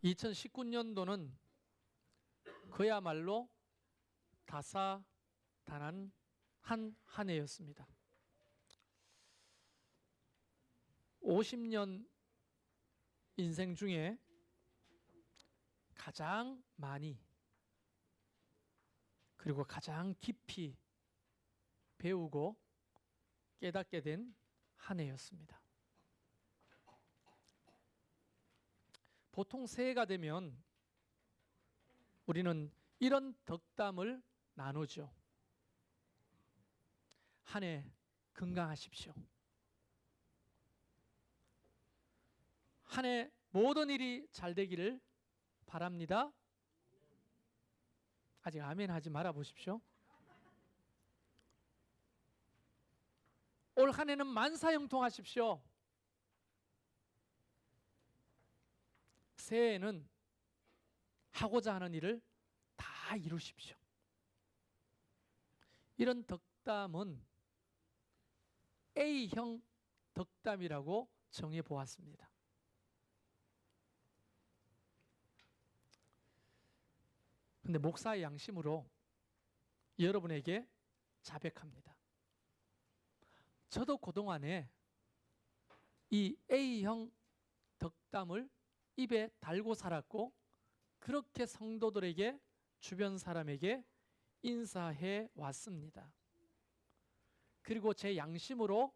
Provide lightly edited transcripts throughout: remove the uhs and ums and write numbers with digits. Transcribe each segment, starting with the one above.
2019년도는 그야말로 다사다난한 한 해였습니다. 50년 인생 중에 가장 많이 그리고 가장 깊이 배우고 깨닫게 된 한 해였습니다. 보통 새해가 되면 우리는 이런 덕담을 나누죠. 한 해 건강하십시오. 한 해 모든 일이 잘 되기를 바랍니다. 아직 아멘 하지 말아 보십시오. 올 한 해는 만사형통하십시오. 새해에는 하고자 하는 일을 다 이루십시오. 이런 덕담은 A형 덕담이라고 정해 보았습니다. 근데 목사의 양심으로 여러분에게 자백합니다. 저도 그동안에 이 A형 덕담을 입에 달고 살았고 그렇게 성도들에게 주변 사람에게 인사해 왔습니다. 그리고 제 양심으로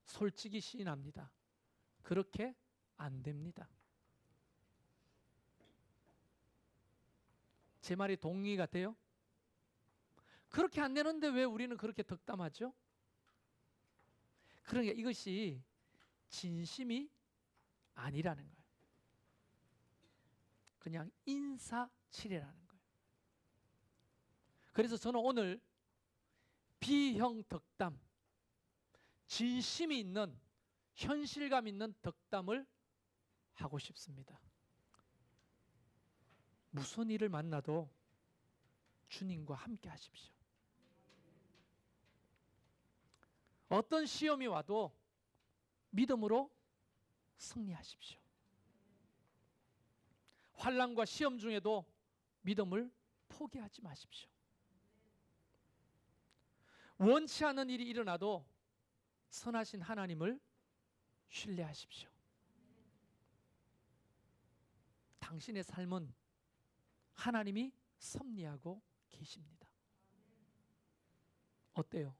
솔직히 시인합니다. 그렇게 안 됩니다. 제 말이 동의가 돼요? 그렇게 안 되는데 왜 우리는 그렇게 덕담하죠? 그러니까 이것이 진심이 아니라는 거예요. 그냥 인사치레라는 거예요. 그래서 저는 오늘 B형 덕담, 진심이 있는 현실감 있는 덕담을 하고 싶습니다. 무슨 일을 만나도 주님과 함께 하십시오. 어떤 시험이 와도 믿음으로 승리하십시오. 환난과 시험 중에도 믿음을 포기하지 마십시오. 원치 않은 일이 일어나도 선하신 하나님을 신뢰하십시오. 당신의 삶은 하나님이 섭리하고 계십니다. 어때요?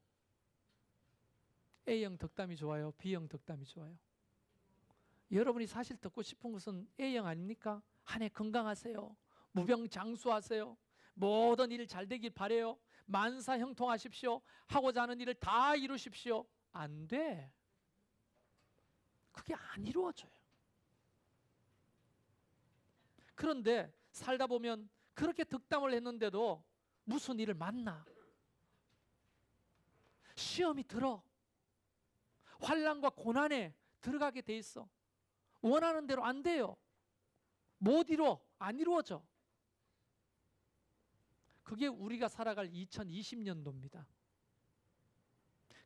A형 덕담이 좋아요? B형 덕담이 좋아요? 여러분이 사실 듣고 싶은 것은 A형 아닙니까? 한 해 건강하세요. 무병장수하세요. 모든 일 잘 되길 바라요. 만사형통하십시오. 하고자 하는 일을 다 이루십시오. 안 돼. 그게 안 이루어져요. 그런데 살다 보면 그렇게 덕담을 했는데도 무슨 일을 만나. 시험이 들어. 환난과 고난에 들어가게 돼 있어. 원하는 대로 안 돼요. 못 이루어. 안 이루어져. 그게 우리가 살아갈 2020년도입니다.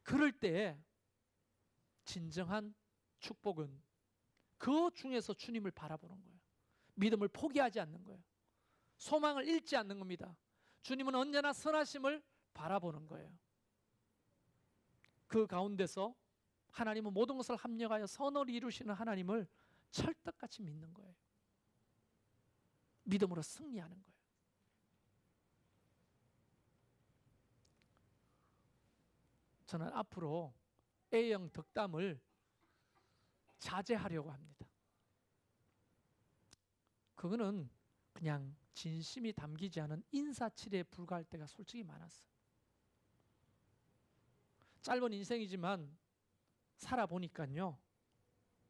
그럴 때 진정한 축복은 그 중에서 주님을 바라보는 거예요. 믿음을 포기하지 않는 거예요. 소망을 잃지 않는 겁니다. 주님은 언제나 선하심을 바라보는 거예요. 그 가운데서 하나님은 모든 것을 합력하여 선을 이루시는 하나님을 철떡같이 믿는 거예요. 믿음으로 승리하는 거예요. 저는 앞으로 A형 덕담을 자제하려고 합니다. 그거는 그냥 진심이 담기지 않은 인사치레에 불과할 때가 솔직히 많았어요. 짧은 인생이지만 살아보니까요,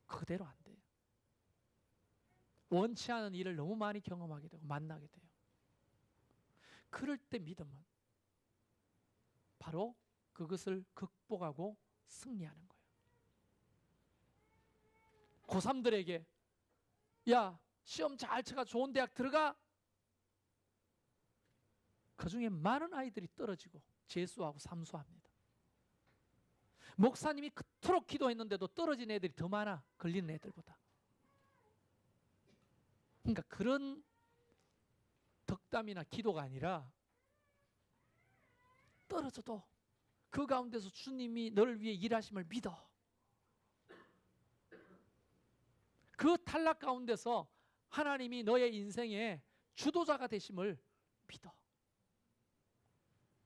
그대로 안 돼요. 원치 않은 일을 너무 많이 경험하게 되고 만나게 돼요. 그럴 때 믿음은 바로 그것을 극복하고 승리하는 거예요. 고3들에게 야, 시험 잘 쳐가 좋은 대학 들어가. 그 중에 많은 아이들이 떨어지고 재수하고 삼수합니다. 목사님이 그토록 기도했는데도 떨어진 애들이 더 많아. 걸리는 애들보다. 그러니까 그런 덕담이나 기도가 아니라 떨어져도 그 가운데서 주님이 너를 위해 일하심을 믿어. 그 탈락 가운데서 하나님이 너의 인생의 주도자가 되심을 믿어.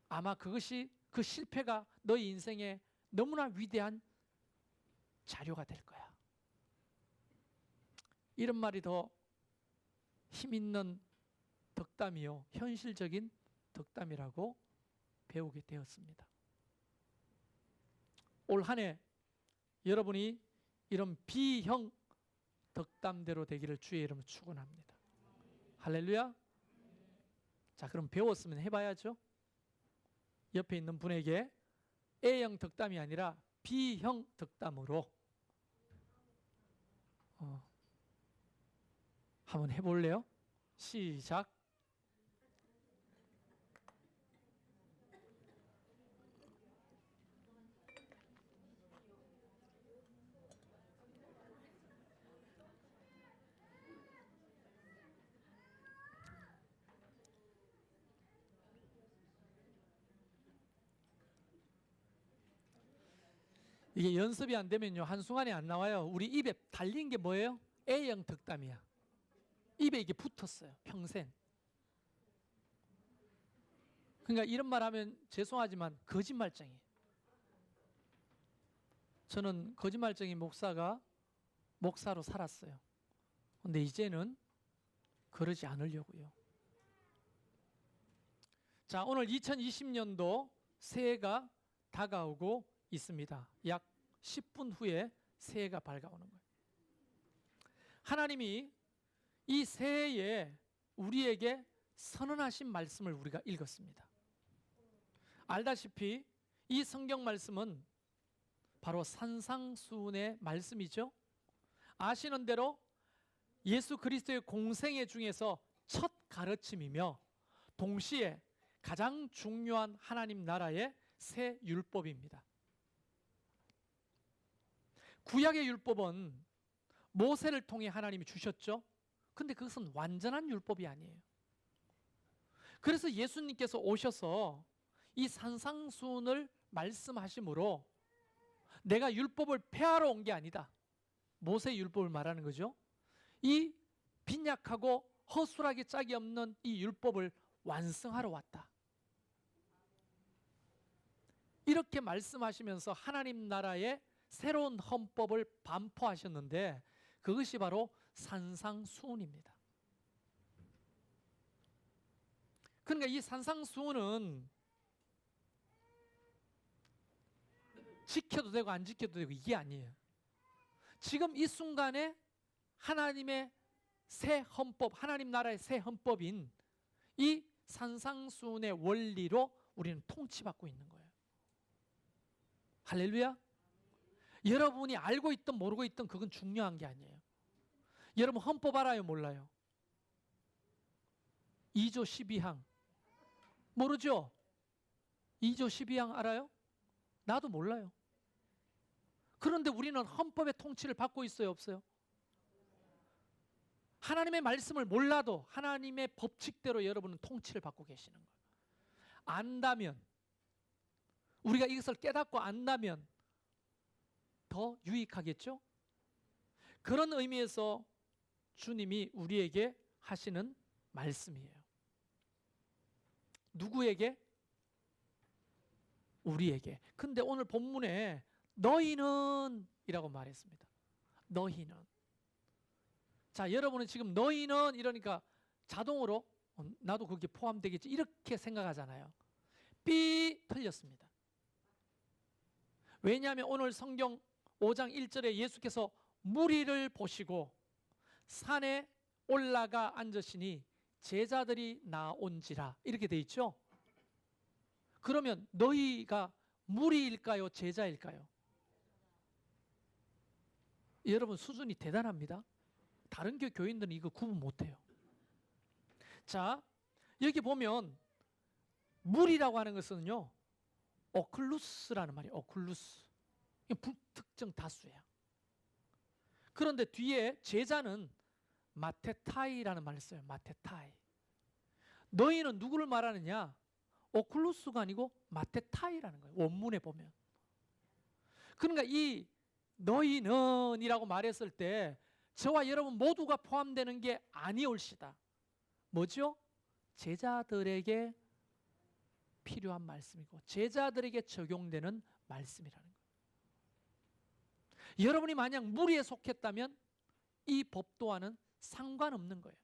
아마 그것이, 그 실패가 너의 인생에 너무나 위대한 자료가 될 거야. 이런 말이 더 힘있는 덕담이요, 현실적인 덕담이라고 배우게 되었습니다. 올 한 해 여러분이 이런 B형 덕담대로 되기를 주의 이름으로 축원합니다. 할렐루야. 자, 그럼 배웠으면 해봐야죠. 옆에 있는 분에게 A형 덕담이 아니라 B형 덕담으로 한번 해볼래요? 시작. 이게 연습이 안 되면요, 한순간에 안 나와요. 우리 입에 달린 게 뭐예요? A형 덕담이야. 입에 이게 붙었어요, 평생. 그러니까 이런 말 하면 죄송하지만 거짓말쟁이. 저는 거짓말쟁이 목사로 살았어요. 근데 이제는 그러지 않으려고요. 자, 오늘 2020년도 새해가 다가오고 있습니다. 약 10분 후에 새해가 밝아오는 거예요. 하나님이 이 새해에 우리에게 선언하신 말씀을 우리가 읽었습니다. 알다시피 이 성경 말씀은 바로 산상수훈의 말씀이죠. 아시는 대로 예수 그리스도의 공생애 중에서 첫 가르침이며 동시에 가장 중요한 하나님 나라의 새 율법입니다. 구약의 율법은 모세를 통해 하나님이 주셨죠. 근데 그것은 완전한 율법이 아니에요. 그래서 예수님께서 오셔서 이 산상수훈을 말씀하심으로 내가 율법을 폐하러 온 게 아니다. 모세 율법을 말하는 거죠. 이 빈약하고 허술하게 짝이 없는 이 율법을 완성하러 왔다. 이렇게 말씀하시면서 하나님 나라의 새로운 헌법을 반포하셨는데 그것이 바로 산상수훈입니다. 그러니까 이 산상수훈은 지켜도 되고 안 지켜도 되고 이게 아니에요. 지금 이 순간에 하나님의 새 헌법, 하나님 나라의 새 헌법인 이 산상수훈의 원리로 우리는 통치받고 있는 거예요. 할렐루야. 여러분이 알고 있든 모르고 있든 그건 중요한 게 아니에요. 여러분 헌법 알아요, 몰라요? 2조 12항 모르죠? 2조 12항 알아요? 나도 몰라요. 그런데 우리는 헌법의 통치를 받고 있어요, 없어요? 하나님의 말씀을 몰라도 하나님의 법칙대로 여러분은 통치를 받고 계시는 거예요. 안다면, 우리가 이것을 깨닫고 안다면 더 유익하겠죠? 그런 의미에서 주님이 우리에게 하시는 말씀이에요. 누구에게? 우리에게. 근데 오늘 본문에 너희는 이라고 말했습니다. 너희는. 자, 여러분은 지금 너희는 이러니까 자동으로 나도 거기에 포함되겠지 이렇게 생각하잖아요. 삐 틀렸습니다. 왜냐하면 오늘 성경 5장 1절에 예수께서 무리를 보시고 산에 올라가 앉으시니 제자들이 나온지라 이렇게 돼 있죠. 그러면 너희가 무리일까요? 제자일까요? 여러분 수준이 대단합니다. 다른 교인들은 이거 구분 못해요. 자, 여기 보면 무리라고 하는 것은요, 오클루스라는 말이에요. 오클루스. 불특정 다수야. 그런데 뒤에 제자는 마테타이라는 말을 써요. 마테타이. 너희는 누구를 말하느냐? 오클루스가 아니고 마테타이라는 거예요. 원문에 보면. 그러니까 이 너희는이라고 말했을 때 저와 여러분 모두가 포함되는 게 아니올시다. 뭐죠? 제자들에게 필요한 말씀이고 제자들에게 적용되는 말씀이라는 거예요. 여러분이 만약 무리에 속했다면 이 법도와는 상관없는 거예요.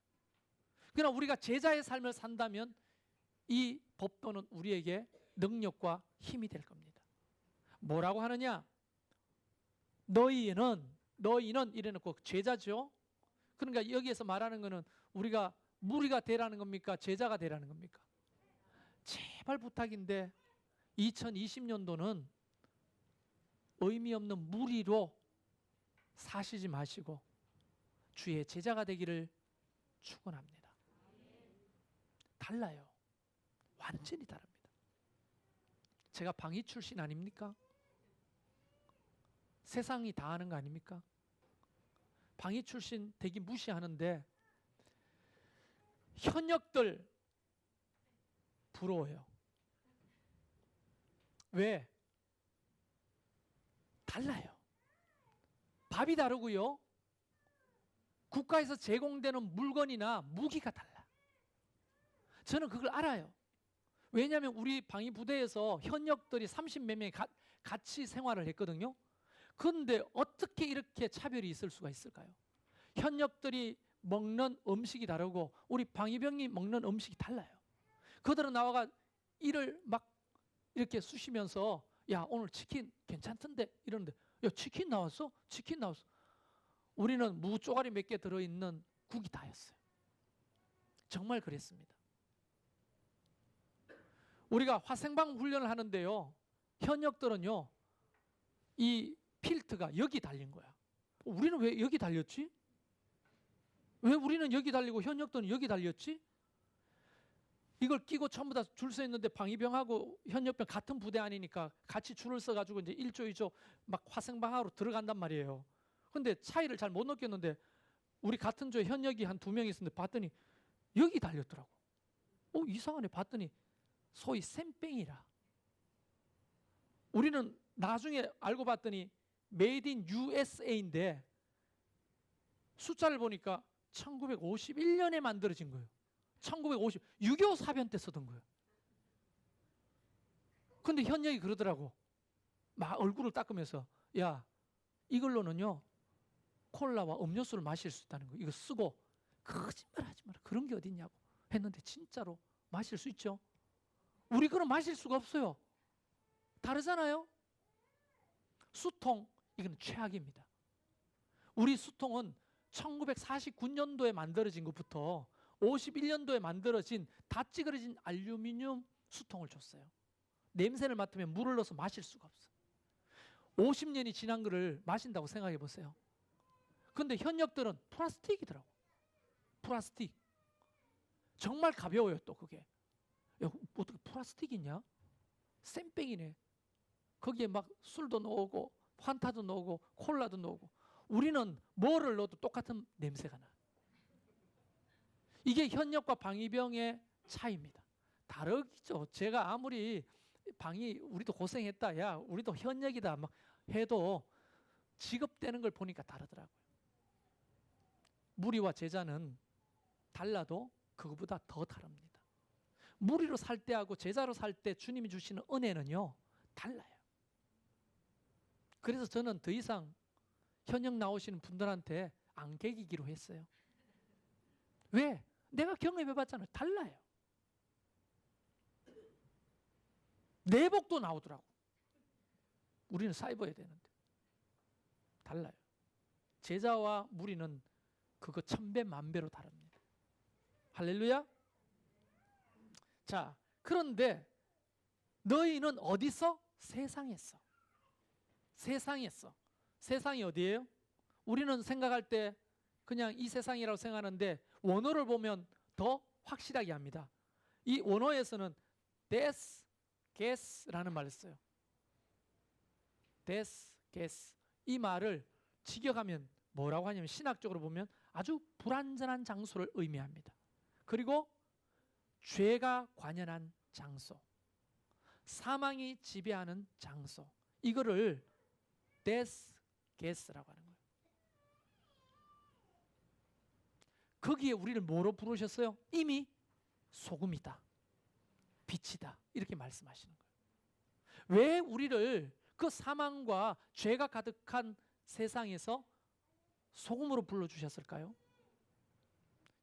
그러나 우리가 제자의 삶을 산다면 이 법도는 우리에게 능력과 힘이 될 겁니다. 뭐라고 하느냐? 너희는 이래놓고 제자죠. 그러니까 여기에서 말하는 것은 우리가 무리가 되라는 겁니까? 제자가 되라는 겁니까? 제발 부탁인데 2020년도는 의미 없는 무리로 사시지 마시고 주의 제자가 되기를 축원합니다. 달라요. 완전히 다릅니다. 제가 방위 출신 아닙니까? 세상이 다 아는 거 아닙니까? 방위 출신 되기 무시하는데 현역들 부러워요. 왜? 달라요. 밥이 다르고요. 국가에서 제공되는 물건이나 무기가 달라. 저는 그걸 알아요. 왜냐하면 우리 방위 부대에서 현역들이 30몇 명이 같이 생활을 했거든요. 그런데 어떻게 이렇게 차별이 있을 수가 있을까요? 현역들이 먹는 음식이 다르고 우리 방위병이 먹는 음식이 달라요. 그들은 나와가 이를 막 이렇게 쑤시면서 야 오늘 치킨 괜찮던데 이러는데 야 치킨 나왔어? 치킨 나왔어. 우리는 무 쪼가리 몇 개 들어있는 국이 다였어요. 정말 그랬습니다. 우리가 화생방 훈련을 하는데요. 현역들은요. 이 필트가 여기 달린 거야. 우리는 왜 여기 달렸지? 왜 우리는 여기 달리고 현역들은 여기 달렸지? 이걸 끼고 전부 다 줄 서 있는데 방위병하고 현역병 같은 부대 아니니까 같이 줄을 서가지고 이제 1조 2조 막 화생방하러 들어간단 말이에요. 근데 차이를 잘 못 느꼈는데 우리 같은 조에 현역이 한 2명 있었는데 봤더니 여기 달렸더라고. 이상하네. 봤더니 소위 샘뺑이라. 우리는 나중에 알고 봤더니 메이드 인 USA인데 숫자를 보니까 1951년에 만들어진 거예요. 6.25 사변 때 쓰던 거예요. 근데 현역이 그러더라고. 막 얼굴을 닦으면서 야 이걸로는요 콜라와 음료수를 마실 수 있다는 거. 이거 쓰고 거짓말 하지 마라. 그런 게 어딨냐고 했는데 진짜로 마실 수 있죠. 우리 그럼 마실 수가 없어요. 다르잖아요. 수통 이건 최악입니다. 우리 수통은 1949년도에 만들어진 것부터 51년도에 만들어진 다 찌그러진 알루미늄 수통을 줬어요. 냄새를 맡으면 물을 넣어서 마실 수가 없어. 50년이 지난 거를 마신다고 생각해 보세요. 근데 현역들은 플라스틱이더라고. 플라스틱. 정말 가벼워요 또 그게. 야, 어떻게 플라스틱이냐? 쌤뺑이네. 거기에 막 술도 넣고 환타도 넣고 콜라도 넣고 우리는 뭐를 넣어도 똑같은 냄새가 나. 이게 현역과 방위병의 차이입니다. 다르죠. 제가 아무리 우리도 고생했다. 야 우리도 현역이다 막 해도 직업되는 걸 보니까 다르더라고요. 무리와 제자는 달라도 그거보다 더 다릅니다. 무리로 살 때하고 제자로 살 때 주님이 주시는 은혜는요 달라요. 그래서 저는 더 이상 현역 나오시는 분들한테 안 개기기로 했어요. 왜? 내가 경험해봤잖아요. 달라요. 내복도 나오더라고. 우리는 사입어야 되는데 달라요. 제자와 무리는 그거 1000배 만배로 다릅니다. 할렐루야. 자, 그런데 너희는 어디서? 세상에서. 세상에서. 세상이 어디예요? 우리는 생각할 때 그냥 이 세상이라고 생각하는데 원어를 보면 더 확실하게 합니다. 이 원어에서는 des, ges라는 말을 써요. des, ges. 이 말을 직역하면 뭐라고 하냐면 신학적으로 보면 아주 불완전한 장소를 의미합니다. 그리고 죄가 관연한 장소, 사망이 지배하는 장소, 이거를 데스 게스라고 하는 거예요. 거기에 우리를 뭐로 부르셨어요? 이미 소금이다, 빛이다, 이렇게 말씀하시는 거예요. 왜 우리를 그 사망과 죄가 가득한 세상에서 소금으로 불러주셨을까요?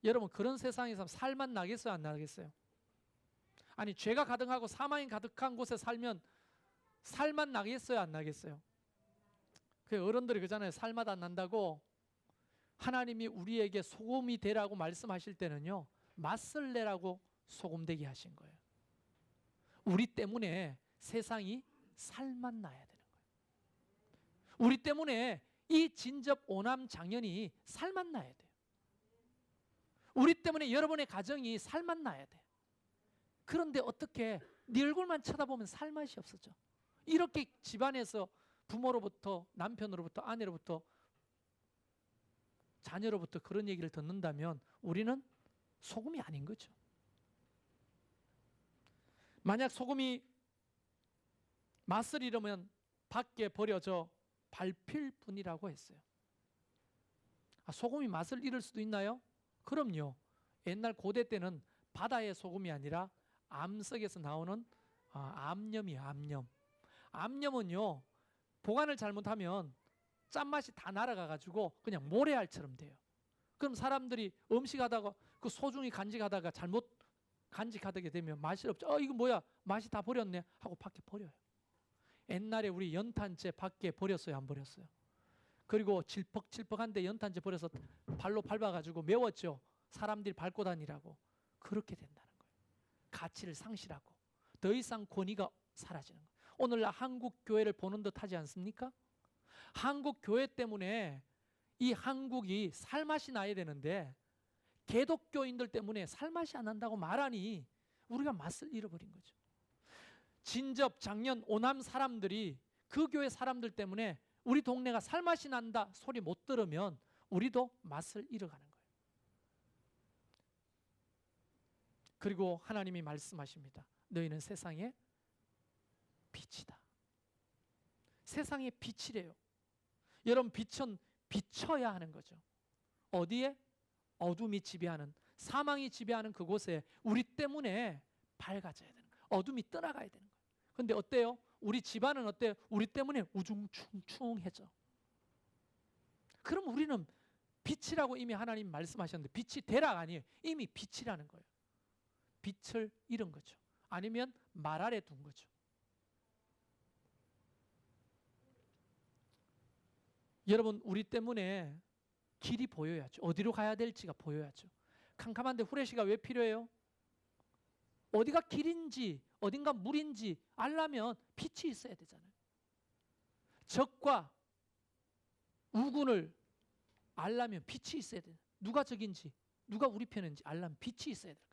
여러분, 그런 세상에서 살만 나겠어요, 안 나겠어요? 아니, 죄가 가득하고 사망이 가득한 곳에 살면 살만 나겠어요, 안 나겠어요? 그 어른들이 그러잖아요. 살맛 안 난다고. 하나님이 우리에게 소금이 되라고 말씀하실 때는요, 맛을 내라고 소금되게 하신 거예요. 우리 때문에 세상이 살맛 나야 되는 거예요. 우리 때문에 이 진접 오남 장년이 살맛 나야 돼요. 우리 때문에 여러분의 가정이 살맛 나야 돼. 그런데 어떻게 네 얼굴만 쳐다보면 살맛이 없어져. 이렇게 집안에서 부모로부터, 남편으로부터, 아내로부터, 자녀로부터 그런 얘기를 듣는다면 우리는 소금이 아닌 거죠. 만약 소금이 맛을 잃으면 밖에 버려져 밟힐 뿐이라고 했어요. 소금이 맛을 잃을 수도 있나요? 그럼요. 옛날 고대 때는 바다의 소금이 아니라 암석에서 나오는 암염이에요. 암염. 암염은요, 보관을 잘못하면 짠맛이 다 날아가가지고 그냥 모래알처럼 돼요. 그럼 사람들이 음식하다가 그 소중히 간직하다가 잘못 간직하게 되면 맛이 없죠. 이거 뭐야, 맛이 다 버렸네 하고 밖에 버려요. 옛날에 우리 연탄재 밖에 버렸어요, 안 버렸어요? 그리고 질퍽질퍽한데 연탄재 버려서 발로 밟아가지고 매웠죠. 사람들이 밟고 다니라고. 그렇게 된다는 거예요. 가치를 상실하고 더 이상 권위가 사라지는 거예요. 오늘날 한국 교회를 보는 듯 하지 않습니까? 한국 교회 때문에 이 한국이 살맛이 나야 되는데 개독교인들 때문에 살맛이 안 난다고 말하니 우리가 맛을 잃어버린 거죠. 진접, 장년, 오남 사람들이 그 교회 사람들 때문에 우리 동네가 살맛이 난다 소리 못 들으면 우리도 맛을 잃어가는 거예요. 그리고 하나님이 말씀하십니다. 너희는 세상의 빛이다. 세상의 빛이래요. 여러분, 빛은 비춰야 하는 거죠. 어디에? 어둠이 지배하는, 사망이 지배하는 그곳에 우리 때문에 밝아져야 되는 거예요. 어둠이 떠나가야 되는 거예요. 그런데 어때요? 우리 집안은 어때요? 우리 때문에 우중충충해져. 그럼 우리는 빛이라고 이미 하나님 말씀하셨는데 빛이 되라 아니에요. 이미 빛이라는 거예요. 빛을 잃은 거죠. 아니면 말 아래 둔 거죠. 여러분, 우리 때문에 길이 보여야죠. 어디로 가야 될지가 보여야죠. 캄캄한데 후레쉬가 왜 필요해요? 어디가 길인지 어딘가 물인지 알려면 빛이 있어야 되잖아요. 적과 우군을 알려면 빛이 있어야 돼요. 누가 적인지 누가 우리 편인지 알려면 빛이 있어야 될 거예요.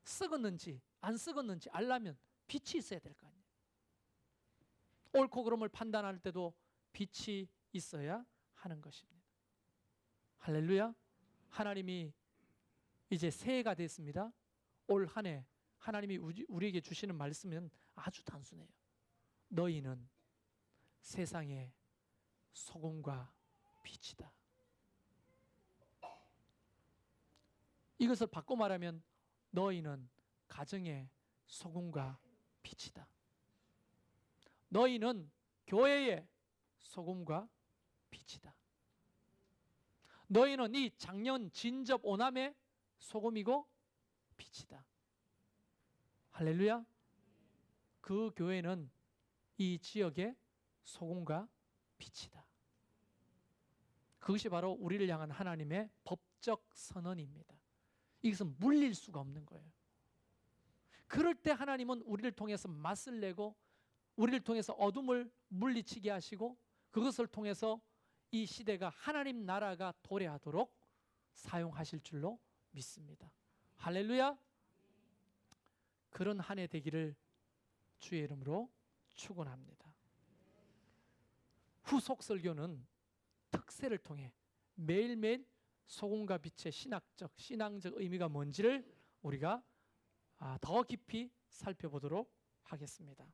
썩었는지 안 썩었는지 알려면 빛이 있어야 될 거 아니에요. 옳고 그름을 판단할 때도 빛이 있어야 하는 것입니다. 할렐루야. 하나님이 이제 새해가 됐습니다. 올 한 해 하나님이 우리에게 주시는 말씀은 아주 단순해요. 너희는 세상의 소금과 빛이다. 이것을 바꿔 말하면 너희는 가정의 소금과 빛이다. 너희는 교회의 소금과 빛이다. 너희는 이 장년 진접 오남의 소금이고 빛이다. 할렐루야. 그 교회는 이 지역의 소금과 빛이다. 그것이 바로 우리를 향한 하나님의 법적 선언입니다. 이것은 물릴 수가 없는 거예요. 그럴 때 하나님은 우리를 통해서 맛을 내고 우리를 통해서 어둠을 물리치게 하시고 그것을 통해서 이 시대가 하나님 나라가 도래하도록 사용하실 줄로 믿습니다. 할렐루야. 그런 한 해 되기를 주의 이름으로 축원합니다. 후속 설교는 특세를 통해 매일매일 소금과 빛의 신앙적 의미가 뭔지를 우리가 더 깊이 살펴보도록 하겠습니다.